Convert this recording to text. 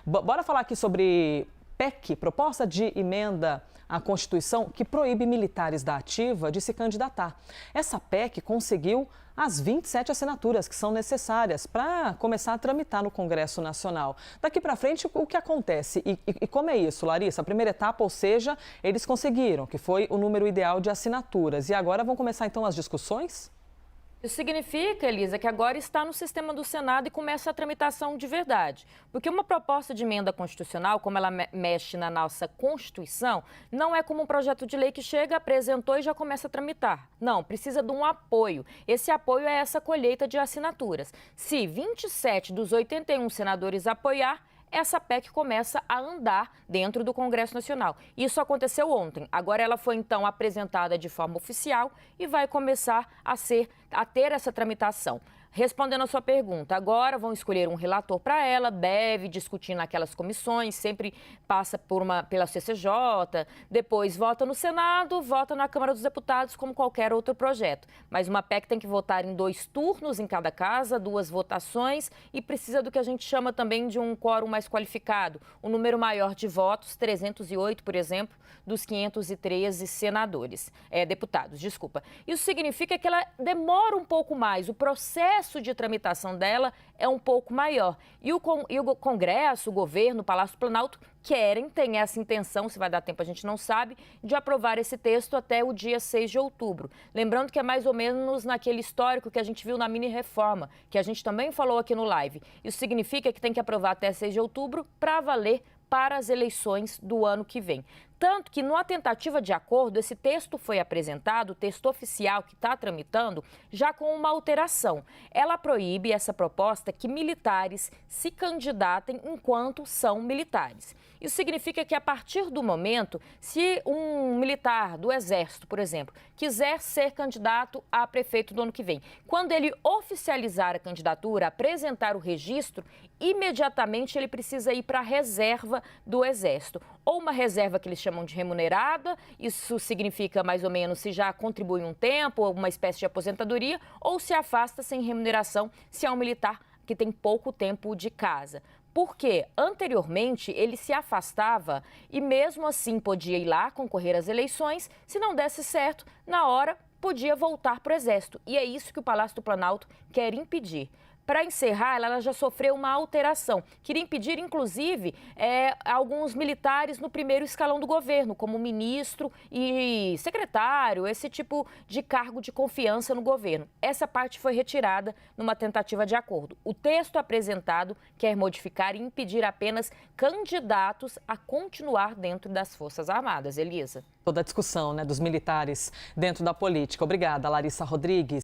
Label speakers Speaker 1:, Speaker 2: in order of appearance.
Speaker 1: Bora falar aqui sobre PEC, proposta de emenda à Constituição, que proíbe militares da ativa de se candidatar. Essa PEC conseguiu as 27 assinaturas que são necessárias para começar a tramitar no Congresso Nacional. Daqui para frente, o que acontece? E como é isso, Larissa? A primeira etapa, ou seja, eles conseguiram, que foi o número ideal de assinaturas. E agora vão começar, então, as discussões?
Speaker 2: Isso significa, Elisa, que agora está no sistema do Senado e começa a tramitação de verdade. Porque uma proposta de emenda constitucional, como ela mexe na nossa Constituição, não é como um projeto de lei que chega, apresentou e já começa a tramitar. Não, precisa de um apoio. Esse apoio é essa colheita de assinaturas. Se 27 dos 81 senadores apoiar, essa PEC começa a andar dentro do Congresso Nacional. Isso aconteceu ontem. Agora ela foi, então, apresentada de forma oficial e vai começar a ter essa tramitação. Respondendo a sua pergunta, agora vão escolher um relator para ela, deve discutir naquelas comissões, sempre passa pela CCJ, depois vota no Senado, vota na Câmara dos Deputados, como qualquer outro projeto. Mas uma PEC tem que votar em 2 turnos em cada casa, 2 votações, e precisa do que a gente chama também de um quórum mais qualificado, um número maior de votos, 308, por exemplo, dos 513 deputados. Isso significa que ela demora um pouco mais, o processo de tramitação dela é um pouco maior. E o Congresso, o governo, o Palácio do Planalto têm essa intenção, se vai dar tempo a gente não sabe, de aprovar esse texto até o dia 6 de outubro. Lembrando que é mais ou menos naquele histórico que a gente viu na mini-reforma, que a gente também falou aqui no live. Isso significa que tem que aprovar até 6 de outubro para valer para as eleições do ano que vem. Tanto que, numa tentativa de acordo, esse texto foi apresentado, o texto oficial que está tramitando, já com uma alteração. Ela proíbe, essa proposta, que militares se candidatem enquanto são militares. Isso significa que, a partir do momento, se um militar do Exército, por exemplo, quiser ser candidato a prefeito do ano que vem, quando ele oficializar a candidatura, apresentar o registro, imediatamente ele precisa ir para a reserva do Exército. Ou uma reserva que eles chamam de remunerada, isso significa mais ou menos se já contribui um tempo, ou uma espécie de aposentadoria, ou se afasta sem remuneração se é um militar que tem pouco tempo de casa. Porque anteriormente ele se afastava e mesmo assim podia ir lá concorrer às eleições, se não desse certo, na hora podia voltar para o Exército. E é isso que o Palácio do Planalto quer impedir. Para encerrar, ela já sofreu uma alteração. Queria impedir, inclusive, alguns militares no primeiro escalão do governo, como ministro e secretário, esse tipo de cargo de confiança no governo. Essa parte foi retirada numa tentativa de acordo. O texto apresentado quer modificar e impedir apenas candidatos a continuar dentro das Forças Armadas. Elisa.
Speaker 1: Toda a discussão, dos militares dentro da política. Obrigada, Larissa Rodrigues.